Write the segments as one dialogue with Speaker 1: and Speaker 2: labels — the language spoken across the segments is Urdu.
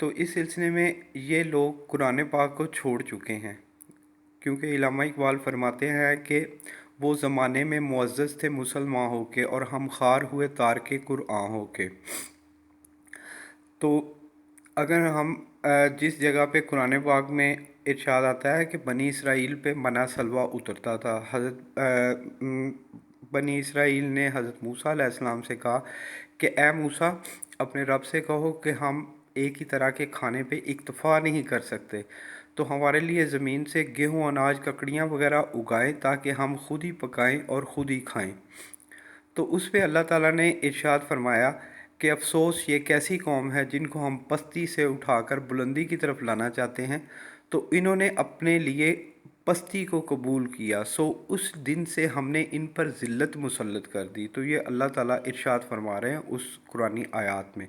Speaker 1: تو اس سلسلے میں یہ لوگ قرآن پاک کو چھوڑ چکے ہیں، کیونکہ علامہ اقبال فرماتے ہیں کہ وہ زمانے میں معزز تھے مسلمان ہو کے، اور ہم خوار ہوئے تارک قرآن ہو کے۔ تو اگر ہم جس جگہ پہ قرآن پاک میں ارشاد آتا ہے کہ بنی اسرائیل پہ منا سلوہ اترتا تھا، بنی اسرائیل نے حضرت موسیٰ علیہ السلام سے کہا کہ اے موسیٰ، اپنے رب سے کہو کہ ہم ایک ہی طرح کے کھانے پہ اکتفا نہیں کر سکتے، تو ہمارے لیے زمین سے گیہوں، اناج، ککڑیاں وغیرہ اگائیں تاکہ ہم خود ہی پکائیں اور خود ہی کھائیں۔ تو اس پہ اللہ تعالیٰ نے ارشاد فرمایا کہ افسوس، یہ کیسی قوم ہے جن کو ہم پستی سے اٹھا کر بلندی کی طرف لانا چاہتے ہیں، تو انہوں نے اپنے لیے پستی کو قبول کیا، سو اس دن سے ہم نے ان پر ذلت مسلط کر دی۔ تو یہ اللہ تعالیٰ ارشاد فرما رہے ہیں اس قرآنی آیات میں۔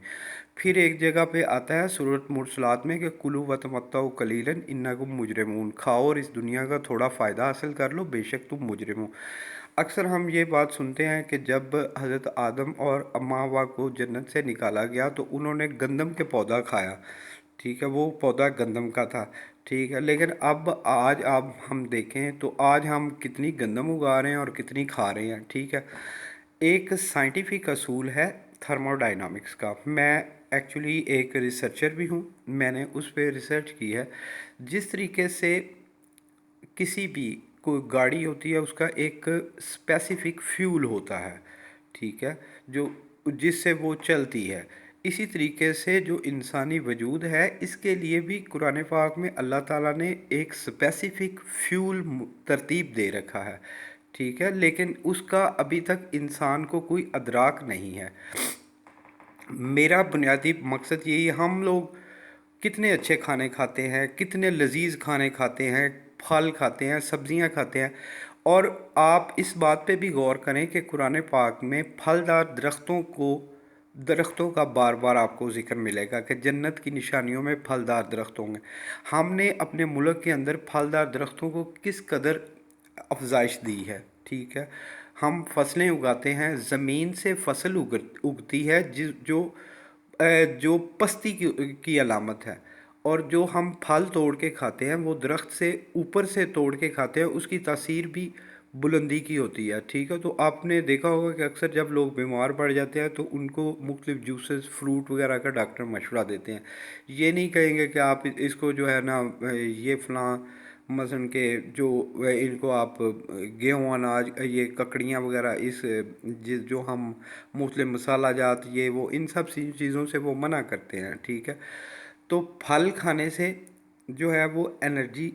Speaker 1: پھر ایک جگہ پہ آتا ہے سورۃ مرسلات میں کہ کلوا وتمتعوا قلیلا انکم مجرمون، کھاؤ اور اس دنیا کا تھوڑا فائدہ حاصل کر لو، بے شک تم مجرم ہو۔ اکثر ہم یہ بات سنتے ہیں کہ جب حضرت آدم اور اماں ہوا کو جنت سے نکالا گیا تو انہوں نے گندم کے پودا کھایا، ٹھیک ہے، وہ پودا گندم کا تھا، ٹھیک ہے، لیکن آج ہم دیکھیں تو آج ہم کتنی گندم اگا رہے ہیں اور کتنی کھا رہے ہیں، ٹھیک ہے۔ ایک سائنٹیفک اصول ہے تھرمو ڈائنامکس کا، میں ایکچولی ایک ریسرچر بھی ہوں، میں نے اس پہ ریسرچ کی ہے۔ جس طریقے سے کسی بھی کوئی گاڑی ہوتی ہے اس کا ایک اسپیسیفک فیول ہوتا ہے، ٹھیک ہے، جو جس سے وہ چلتی ہے، اسی طریقے سے جو انسانی وجود ہے اس کے لیے بھی قرآن پاک میں اللہ تعالیٰ نے ایک اسپیسیفک فیول ترتیب دے رکھا ہے، ٹھیک ہے، لیکن اس کا ابھی تک انسان کو کوئی ادراک نہیں ہے۔ میرا بنیادی مقصد یہی ہے، ہم لوگ کتنے اچھے کھانے کھاتے ہیں، کتنے لذیذ کھانے کھاتے ہیں، پھل کھاتے ہیں، سبزیاں کھاتے ہیں، اور آپ اس بات پہ بھی غور کریں کہ قرآن پاک میں پھلدار درختوں کا بار بار آپ کو ذکر ملے گا کہ جنت کی نشانیوں میں پھلدار درخت ہوں گے۔ ہم نے اپنے ملک کے اندر پھلدار درختوں کو کس قدر افزائش دی ہے، ٹھیک ہے، ہم فصلیں اگاتے ہیں، زمین سے فصل اگتی ہے جو پستی کی علامت ہے، اور جو ہم پھل توڑ کے کھاتے ہیں وہ درخت سے اوپر سے توڑ کے کھاتے ہیں، اس کی تاثیر بھی بلندی کی ہوتی ہے، ٹھیک ہے۔ تو آپ نے دیکھا ہوگا کہ اکثر جب لوگ بیمار پڑ جاتے ہیں تو ان کو مختلف جوسز، فروٹ وغیرہ کا ڈاکٹر مشورہ دیتے ہیں، یہ نہیں کہیں گے کہ آپ اس کو جو ہے نا یہ فلاں مثلاً کہ جو ان کو آپ گیہوں، اناج، یہ ککڑیاں وغیرہ جو ہم مختلف مسالہ جات، یہ وہ ان سب چیزوں سے وہ منع کرتے ہیں، ٹھیک ہے۔ تو پھل کھانے سے جو ہے وہ انرجی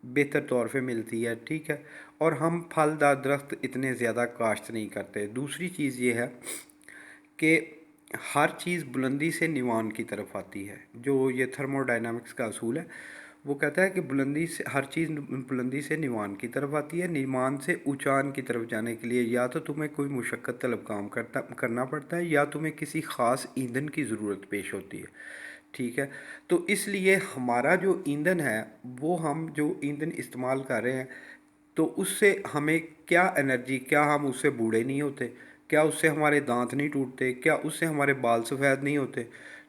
Speaker 1: بہتر طور پہ ملتی ہے، ٹھیک ہے، اور ہم پھلدار درخت اتنے زیادہ کاشت نہیں کرتے۔ دوسری چیز یہ ہے کہ ہر چیز بلندی سے نیوان کی طرف آتی ہے، جو یہ تھرمو ڈائنامکس کا اصول ہے، وہ کہتا ہے کہ ہر چیز بلندی سے نیوان کی طرف آتی ہے، نیوان سے اونچان کی طرف جانے کے لیے یا تو تمہیں کوئی مشقت طلب کام کرنا پڑتا ہے یا تمہیں کسی خاص ایندھن کی ضرورت پیش ہوتی ہے، ٹھیک ہے۔ تو اس لیے ہمارا جو ایندھن ہے، وہ ہم جو ایندھن استعمال کر رہے ہیں، تو اس سے ہمیں کیا انرجی، کیا ہم اس سے بوڑھے نہیں ہوتے، کیا اس سے ہمارے دانت نہیں ٹوٹتے، کیا اس سے ہمارے بال سفید نہیں ہوتے،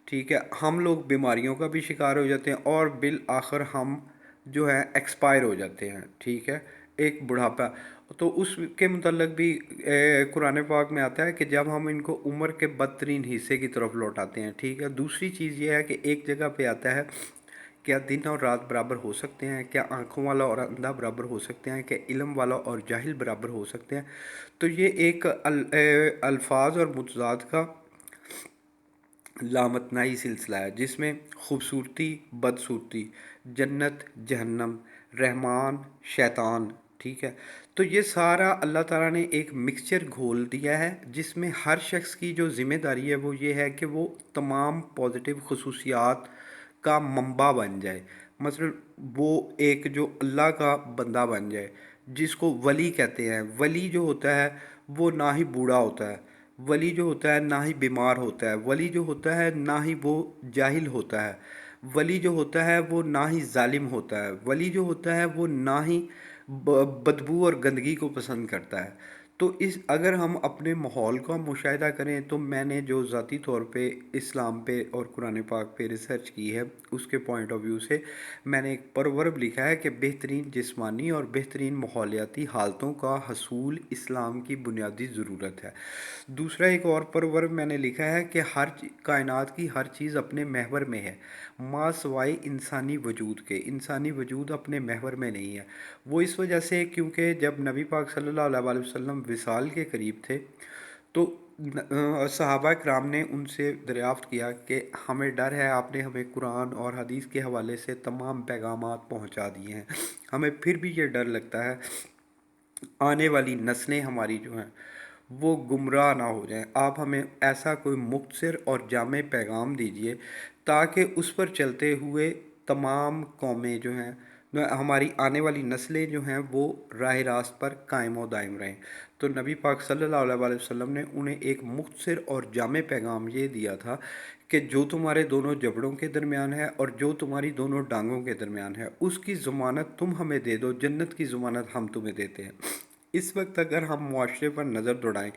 Speaker 1: ٹھیک ہے، ہم لوگ بیماریوں کا بھی شکار ہو جاتے ہیں اور بالآخر ہم جو ہے ایکسپائر ہو جاتے ہیں، ٹھیک ہے، ایک بڑھاپا۔ تو اس کے متعلق بھی قرآن پاک میں آتا ہے کہ جب ہم ان کو عمر کے بدترین حصے کی طرف لوٹاتے ہیں، ٹھیک ہے۔ دوسری چیز یہ ہے کہ ایک جگہ پہ آتا ہے، کیا دن اور رات برابر ہو سکتے ہیں، کیا آنکھوں والا اور اندھا برابر ہو سکتے ہیں، کیا علم والا اور جاہل برابر ہو سکتے ہیں۔ تو یہ ایک الفاظ اور متضاد کا لامتناہی سلسلہ ہے، جس میں خوبصورتی، بدصورتی، جنت، جہنم، رحمان، شیطان، ٹھیک ہے۔ تو یہ سارا اللہ تعالیٰ نے ایک مکسچر گھول دیا ہے، جس میں ہر شخص کی جو ذمہ داری ہے وہ یہ ہے کہ وہ تمام پازیٹیو خصوصیات کا منبع بن جائے، مثلا وہ ایک جو اللہ کا بندہ بن جائے، جس کو ولی کہتے ہیں۔ ولی جو ہوتا ہے وہ نہ ہی بوڑھا ہوتا ہے، ولی جو ہوتا ہے نہ ہی بیمار ہوتا ہے، ولی جو ہوتا ہے نہ ہی وہ جاہل ہوتا ہے، ولی جو ہوتا ہے وہ نہ ہی ظالم ہوتا ہے، ولی جو ہوتا ہے وہ نہ ہی بدبو اور گندگی کو پسند کرتا ہے۔ تو اس اگر ہم اپنے ماحول کا مشاہدہ کریں تو میں نے جو ذاتی طور پہ اسلام پہ اور قرآن پاک پہ ریسرچ کی ہے اس کے پوائنٹ آف ویو سے میں نے ایک پرورب لکھا ہے کہ بہترین جسمانی اور بہترین ماحولیاتی حالتوں کا حصول اسلام کی بنیادی ضرورت ہے۔ دوسرا ایک اور پرورب میں نے لکھا ہے کہ کائنات کی ہر چیز اپنے محور میں ہے ما سوائے انسانی وجود کے، انسانی وجود اپنے محور میں نہیں ہے۔ وہ اس وجہ سے کیونکہ جب نبی پاک صلی اللہ علیہ وسلم وصال کے قریب تھے تو صحابہ کرام نے ان سے دریافت کیا کہ ہمیں ڈر ہے، آپ نے ہمیں قرآن اور حدیث کے حوالے سے تمام پیغامات پہنچا دیے ہیں، ہمیں پھر بھی یہ ڈر لگتا ہے آنے والی نسلیں ہماری جو ہیں وہ گمراہ نہ ہو جائیں، آپ ہمیں ایسا کوئی مختصر اور جامع پیغام دیجئے تاکہ اس پر چلتے ہوئے تمام قومیں جو ہیں ہماری آنے والی نسلیں جو ہیں وہ راہ راست پر قائم و دائم رہیں۔ تو نبی پاک صلی اللہ علیہ وسلم نے انہیں ایک مختصر اور جامع پیغام یہ دیا تھا کہ جو تمہارے دونوں جبڑوں کے درمیان ہے اور جو تمہاری دونوں ڈانگوں کے درمیان ہے اس کی ضمانت تم ہمیں دے دو، جنت کی ضمانت ہم تمہیں دیتے ہیں۔ اس وقت اگر ہم معاشرے پر نظر دوڑائیں،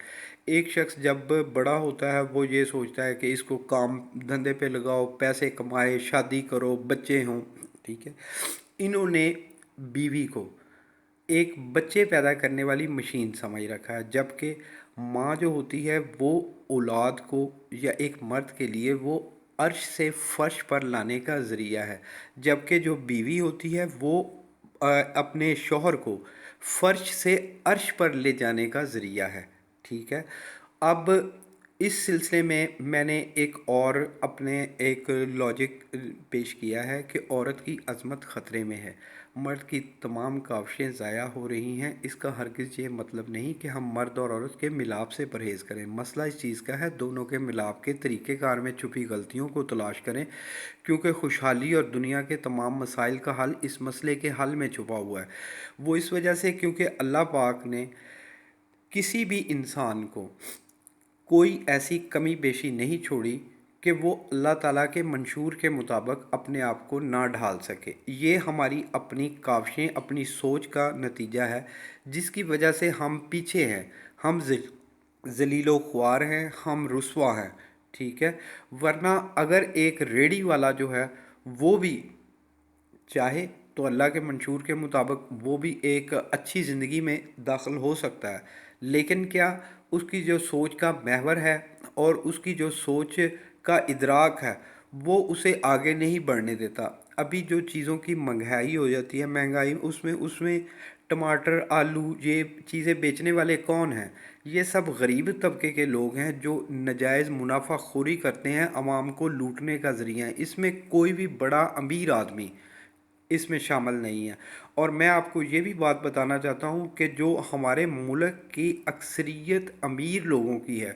Speaker 1: ایک شخص جب بڑا ہوتا ہے وہ یہ سوچتا ہے کہ اس کو کام دھندے پہ لگاؤ، پیسے کمائے، شادی کرو، بچے ہوں، ٹھیک ہے۔ انہوں نے بیوی کو ایک بچے پیدا کرنے والی مشین سمجھ رکھا ہے، جبکہ ماں جو ہوتی ہے وہ اولاد کو یا ایک مرد کے لیے وہ عرش سے فرش پر لانے کا ذریعہ ہے، جبکہ جو بیوی ہوتی ہے وہ اپنے شوہر کو فرش سے عرش پر لے جانے کا ذریعہ ہے، ٹھیک ہے۔ اب اس سلسلے میں میں نے ایک اور اپنے ایک لاجک پیش کیا ہے کہ عورت کی عظمت خطرے میں ہے، مرد کی تمام کاوشیں ضائع ہو رہی ہیں۔ اس کا ہرگز یہ مطلب نہیں کہ ہم مرد اور عورت کے ملاپ سے پرہیز کریں، مسئلہ اس چیز کا ہے دونوں کے ملاپ کے طریقہ کار میں چھپی غلطیوں کو تلاش کریں، کیونکہ خوشحالی اور دنیا کے تمام مسائل کا حل اس مسئلے کے حل میں چھپا ہوا ہے۔ وہ اس وجہ سے کیونکہ اللہ پاک نے کسی بھی انسان کو کوئی ایسی کمی بیشی نہیں چھوڑی کہ وہ اللہ تعالیٰ کے منشور کے مطابق اپنے آپ کو نہ ڈھال سکے۔ یہ ہماری اپنی کاوشیں، اپنی سوچ کا نتیجہ ہے جس کی وجہ سے ہم پیچھے ہیں، ہم ذلیل و خوار ہیں، ہم رسوا ہیں، ٹھیک ہے۔ ورنہ اگر ایک ریڑھی والا جو ہے وہ بھی چاہے تو اللہ کے منشور کے مطابق وہ بھی ایک اچھی زندگی میں داخل ہو سکتا ہے، لیکن کیا اس کی جو سوچ کا محور ہے اور اس کی جو سوچ کا ادراک ہے وہ اسے آگے نہیں بڑھنے دیتا۔ ابھی جو چیزوں کی مہنگائی ہو جاتی ہے، مہنگائی اس میں ٹماٹر، آلو، یہ چیزیں بیچنے والے کون ہیں؟ یہ سب غریب طبقے کے لوگ ہیں جو ناجائز منافع خوری کرتے ہیں، عوام کو لوٹنے کا ذریعہ ہے۔ اس میں کوئی بھی بڑا امیر آدمی اس میں شامل نہیں ہے۔ اور میں آپ کو یہ بھی بات بتانا چاہتا ہوں کہ جو ہمارے ملک کی اکثریت امیر لوگوں کی ہے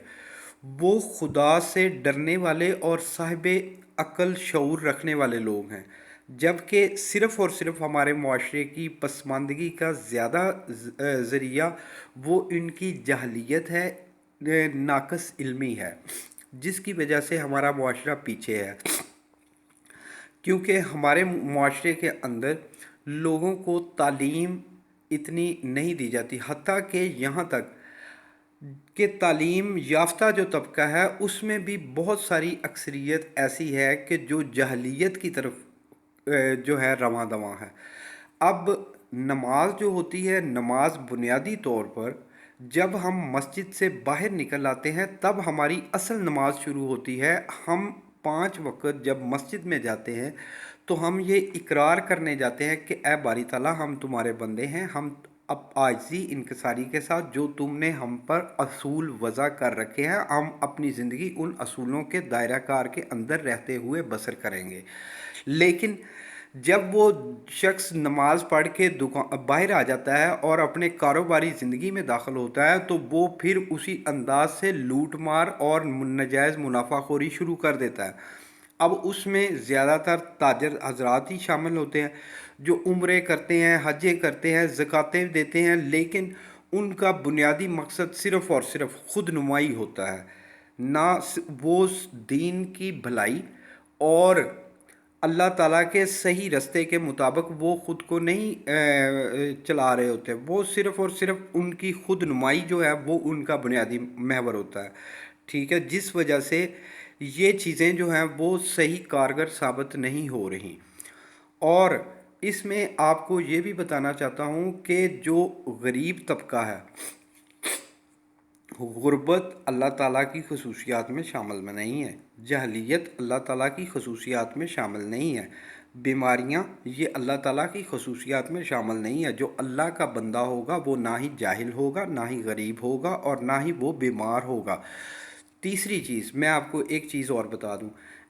Speaker 1: وہ خدا سے ڈرنے والے اور صاحب عقل شعور رکھنے والے لوگ ہیں، جبکہ صرف اور صرف ہمارے معاشرے کی پسماندگی کا زیادہ ذریعہ وہ ان کی جہلیت ہے، ناقص علمی ہے، جس کی وجہ سے ہمارا معاشرہ پیچھے ہے۔ کیونکہ ہمارے معاشرے کے اندر لوگوں کو تعلیم اتنی نہیں دی جاتی، حتیٰ کہ یہاں تک کہ تعلیم یافتہ جو طبقہ ہے اس میں بھی بہت ساری اکثریت ایسی ہے کہ جو جہلیت کی طرف جو ہے رواں دواں ہے۔ اب نماز جو ہوتی ہے، نماز بنیادی طور پر جب ہم مسجد سے باہر نکل آتے ہیں تب ہماری اصل نماز شروع ہوتی ہے۔ ہم 5 وقت جب مسجد میں جاتے ہیں تو ہم یہ اقرار کرنے جاتے ہیں کہ اے باری تعالیٰ ہم تمہارے بندے ہیں، ہم اب عاجزی انکساری کے ساتھ جو تم نے ہم پر اصول وضع کر رکھے ہیں ہم اپنی زندگی ان اصولوں کے دائرہ کار کے اندر رہتے ہوئے بسر کریں گے۔ لیکن جب وہ شخص نماز پڑھ کے باہر آ جاتا ہے اور اپنے کاروباری زندگی میں داخل ہوتا ہے تو وہ پھر اسی انداز سے لوٹ مار اور ناجائز منافع خوری شروع کر دیتا ہے۔ اب اس میں زیادہ تر تاجر حضرات ہی شامل ہوتے ہیں جو عمرے کرتے ہیں، حجیں کرتے ہیں، زکاتیں دیتے ہیں، لیکن ان کا بنیادی مقصد صرف اور صرف خود نمائی ہوتا ہے، نہ وہ دین کی بھلائی اور اللہ تعالیٰ کے صحیح راستے کے مطابق وہ خود کو نہیں چلا رہے ہوتے، وہ صرف اور صرف ان کی خود نمائی جو ہے وہ ان کا بنیادی محور ہوتا ہے، ٹھیک ہے، جس وجہ سے یہ چیزیں جو ہیں وہ صحیح کارگر ثابت نہیں ہو رہی۔ اور اس میں آپ کو یہ بھی بتانا چاہتا ہوں کہ جو غریب طبقہ ہے، غربت اللہ تعالیٰ کی خصوصیات میں شامل میں نہیں ہے، جہلیت اللہ تعالیٰ کی خصوصیات میں شامل نہیں ہے، بیماریاں یہ اللہ تعالیٰ کی خصوصیات میں شامل نہیں ہے۔ جو اللہ کا بندہ ہوگا وہ نہ ہی جاہل ہوگا، نہ ہی غریب ہوگا، اور نہ ہی وہ بیمار ہوگا۔ تیسری چیز میں آپ کو ایک چیز اور بتا دوں،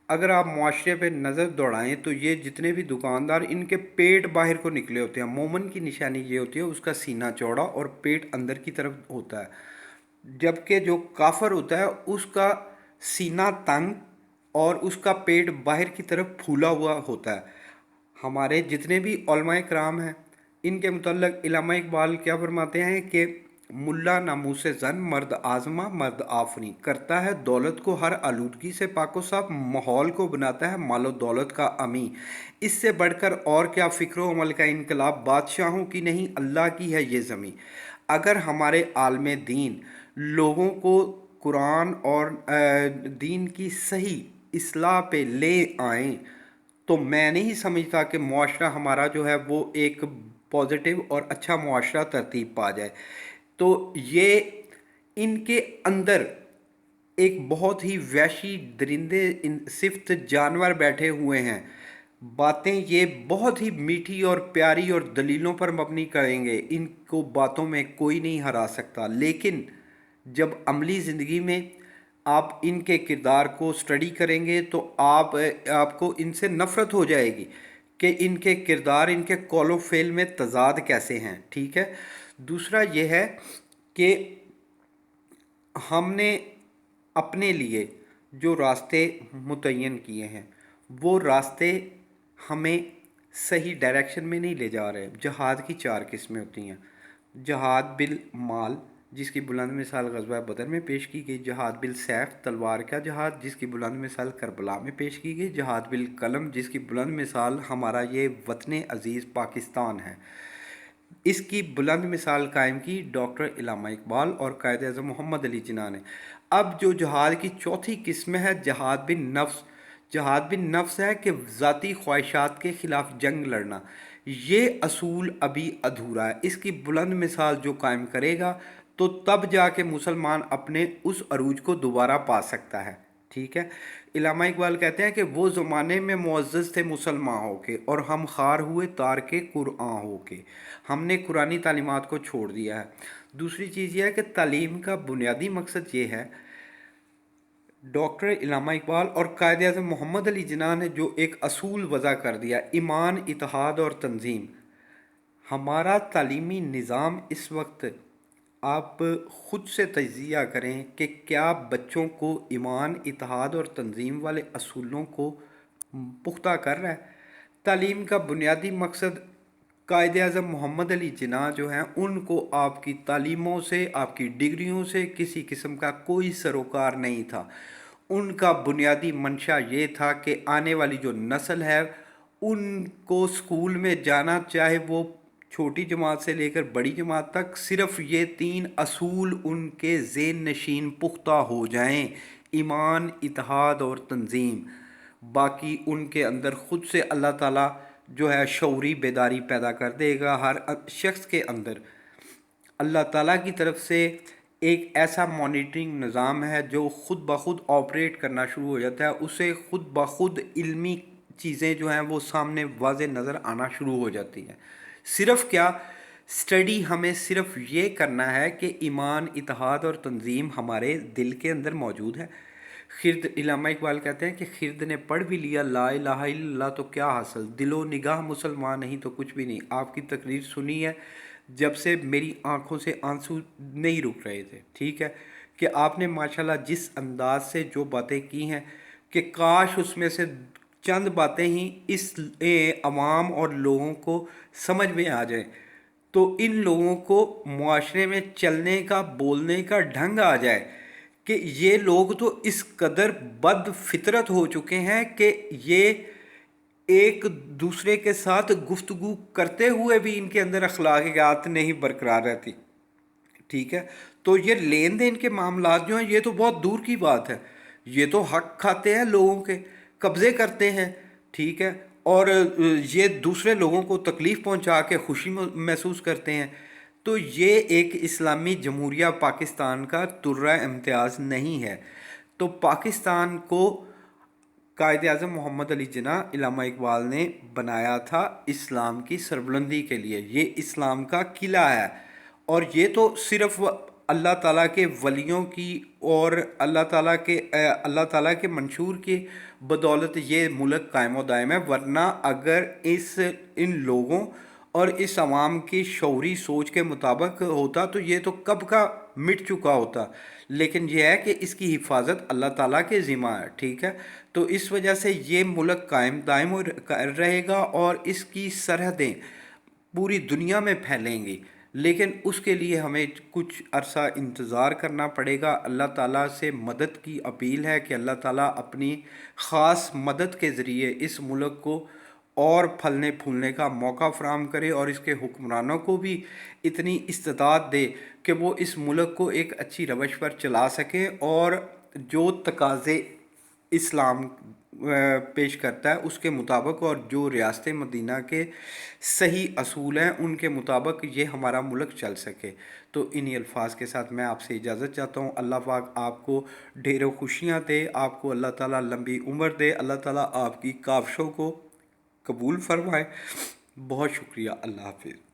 Speaker 1: اگر آپ معاشرے پہ نظر دوڑائیں تو یہ جتنے بھی دکاندار، ان کے پیٹ باہر کو نکلے ہوتے ہیں۔ مومن کی نشانی یہ ہوتی ہے اس کا سینہ چوڑا اور پیٹ اندر کی طرف ہوتا ہے، جبکہ جو کافر ہوتا ہے اس کا سینہ تنگ اور اس کا پیٹ باہر کی طرف پھولا ہوا ہوتا ہے۔ ہمارے جتنے بھی علماء کرام ہیں ان کے متعلق علامہ اقبال کیا فرماتے ہیں کہ ملا ناموس زن مرد آزما مرد آفریں، کرتا ہے دولت کو ہر آلودگی سے پاک و صاف، ماحول کو بناتا ہے مال و دولت کا امی، اس سے بڑھ کر اور کیا فکر و عمل کا انقلاب، بادشاہوں کی نہیں اللہ کی ہے یہ زمین۔ اگر ہمارے عالم دین لوگوں کو قرآن اور دین کی صحیح اصلاح پہ لے آئیں تو میں نہیں سمجھتا کہ معاشرہ ہمارا جو ہے وہ ایک پازیٹیو اور اچھا معاشرہ ترتیب پا جائے۔ تو یہ ان کے اندر ایک بہت ہی وحشی درندے صفت جانور بیٹھے ہوئے ہیں، باتیں یہ بہت ہی میٹھی اور پیاری اور دلیلوں پر مبنی کریں گے، ان کو باتوں میں کوئی نہیں ہرا سکتا، لیکن جب عملی زندگی میں آپ ان کے کردار کو سٹڈی کریں گے تو آپ کو ان سے نفرت ہو جائے گی کہ ان کے کردار، ان کے قول و فعل میں تضاد کیسے ہیں، ٹھیک ہے۔ دوسرا یہ ہے کہ ہم نے اپنے لیے جو راستے متعین کیے ہیں وہ راستے ہمیں صحیح ڈائریکشن میں نہیں لے جا رہے۔ جہاد کی 4 قسمیں ہوتی ہیں: جہاد بالمال جس کی بلند مثال غزوہ بدر میں پیش کی گئی، جہاد بالسیف تلوار کا جہاد جس کی بلند مثال کربلا میں پیش کی گئی، جہاد بالقلم جس کی بلند مثال ہمارا یہ وطن عزیز پاکستان ہے، اس کی بلند مثال قائم کی ڈاکٹر علامہ اقبال اور قائد اعظم محمد علی جناح نے۔ اب جو جہاد کی چوتھی قسم ہے جہاد بن نفس، جہاد بن نفس ہے کہ ذاتی خواہشات کے خلاف جنگ لڑنا، یہ اصول ابھی ادھورا ہے، اس کی بلند مثال جو قائم کرے گا تو تب جا کے مسلمان اپنے اس عروج کو دوبارہ پا سکتا ہے، ٹھیک ہے۔ علامہ اقبال کہتے ہیں کہ وہ زمانے میں معزز تھے مسلمان ہو کے اور ہم خوار ہوئے تارک قرآن ہو کے، ہم نے قرآنی تعلیمات کو چھوڑ دیا ہے۔ دوسری چیز یہ ہے کہ تعلیم کا بنیادی مقصد یہ ہے، ڈاکٹر علامہ اقبال اور قائد اعظم محمد علی جناح نے جو ایک اصول وضع کر دیا، ایمان، اتحاد اور تنظیم۔ ہمارا تعلیمی نظام اس وقت، آپ خود سے تجزیہ کریں کہ کیا بچوں کو ایمان، اتحاد اور تنظیم والے اصولوں کو پختہ کر رہا ہے؟ تعلیم کا بنیادی مقصد، قائد اعظم محمد علی جناح جو ہیں ان کو آپ کی تعلیموں سے، آپ کی ڈگریوں سے کسی قسم کا کوئی سروکار نہیں تھا۔ ان کا بنیادی منشا یہ تھا کہ آنے والی جو نسل ہے ان کو اسکول میں جانا، چاہے وہ چھوٹی جماعت سے لے کر بڑی جماعت تک، صرف یہ 3 اصول ان کے ذہن نشین پختہ ہو جائیں: ایمان، اتحاد اور تنظیم۔ باقی ان کے اندر خود سے اللہ تعالیٰ جو ہے شعوری بیداری پیدا کر دے گا۔ ہر شخص کے اندر اللہ تعالیٰ کی طرف سے ایک ایسا مانیٹرنگ نظام ہے جو خود بخود آپریٹ کرنا شروع ہو جاتا ہے، اسے خود بخود علمی چیزیں جو ہیں وہ سامنے واضح نظر آنا شروع ہو جاتی ہیں۔ صرف کیا سٹڈی ہمیں صرف یہ کرنا ہے کہ ایمان، اتحاد اور تنظیم ہمارے دل کے اندر موجود ہے۔ خرد، علامہ اقبال کہتے ہیں کہ خرد نے پڑھ بھی لیا لا الہ الا اللہ تو کیا حاصل، دل و نگاہ مسلمان نہیں تو کچھ بھی نہیں۔ آپ کی تقریر سنی ہے جب سے میری آنکھوں سے آنسو نہیں رک رہے تھے، ٹھیک ہے، کہ آپ نے ماشاءاللہ جس انداز سے جو باتیں کی ہیں کہ کاش اس میں سے چند باتیں ہی اس عوام اور لوگوں کو سمجھ میں آ جائیں تو ان لوگوں کو معاشرے میں چلنے کا، بولنے کا ڈھنگ آ جائے کہ یہ لوگ تو اس قدر بد فطرت ہو چکے ہیں کہ یہ ایک دوسرے کے ساتھ گفتگو کرتے ہوئے بھی ان کے اندر اخلاقیات نہیں برقرار رہتی، ٹھیک ہے؟ تو یہ لین دین کے معاملات جو ہیں یہ تو بہت دور کی بات ہے، یہ تو حق کھاتے ہیں لوگوں کے، قبضے کرتے ہیں، ٹھیک ہے؟ اور یہ دوسرے لوگوں کو تکلیف پہنچا کے خوشی محسوس کرتے ہیں۔ تو یہ ایک اسلامی جمہوریہ پاکستان کا درجہ امتیاز نہیں ہے۔ تو پاکستان کو قائد اعظم محمد علی جناح علامہ اقبال نے بنایا تھا اسلام کی سربلندی کے لیے، یہ اسلام کا قلعہ ہے، اور یہ تو صرف اللہ تعالیٰ کے ولیوں کی اور اللہ تعالیٰ کے منشور کی بدولت یہ ملک قائم و دائم ہے، ورنہ اگر ان لوگوں اور اس عوام کی شعوری سوچ کے مطابق ہوتا تو یہ تو کب کا مٹ چکا ہوتا۔ لیکن یہ ہے کہ اس کی حفاظت اللہ تعالیٰ کے ذمہ ہے، ٹھیک ہے؟ تو اس وجہ سے یہ ملک قائم دائم رہے گا اور اس کی سرحدیں پوری دنیا میں پھیلیں گی، لیکن اس کے لیے ہمیں کچھ عرصہ انتظار کرنا پڑے گا۔ اللہ تعالیٰ سے مدد کی اپیل ہے کہ اللہ تعالیٰ اپنی خاص مدد کے ذریعے اس ملک کو اور پھلنے پھولنے کا موقع فراہم کرے، اور اس کے حکمرانوں کو بھی اتنی استطاعت دے کہ وہ اس ملک کو ایک اچھی روش پر چلا سکیں، اور جو تقاضے اسلام پیش کرتا ہے اس کے مطابق، اور جو ریاست مدینہ کے صحیح اصول ہیں ان کے مطابق یہ ہمارا ملک چل سکے۔ تو انہی الفاظ کے ساتھ میں آپ سے اجازت چاہتا ہوں۔ اللہ پاک آپ کو ڈھیروں خوشیاں دے، آپ کو اللہ تعالیٰ لمبی عمر دے، اللہ تعالیٰ آپ کی کاوشوں کو قبول فرمائے۔ بہت شکریہ، اللہ حافظ۔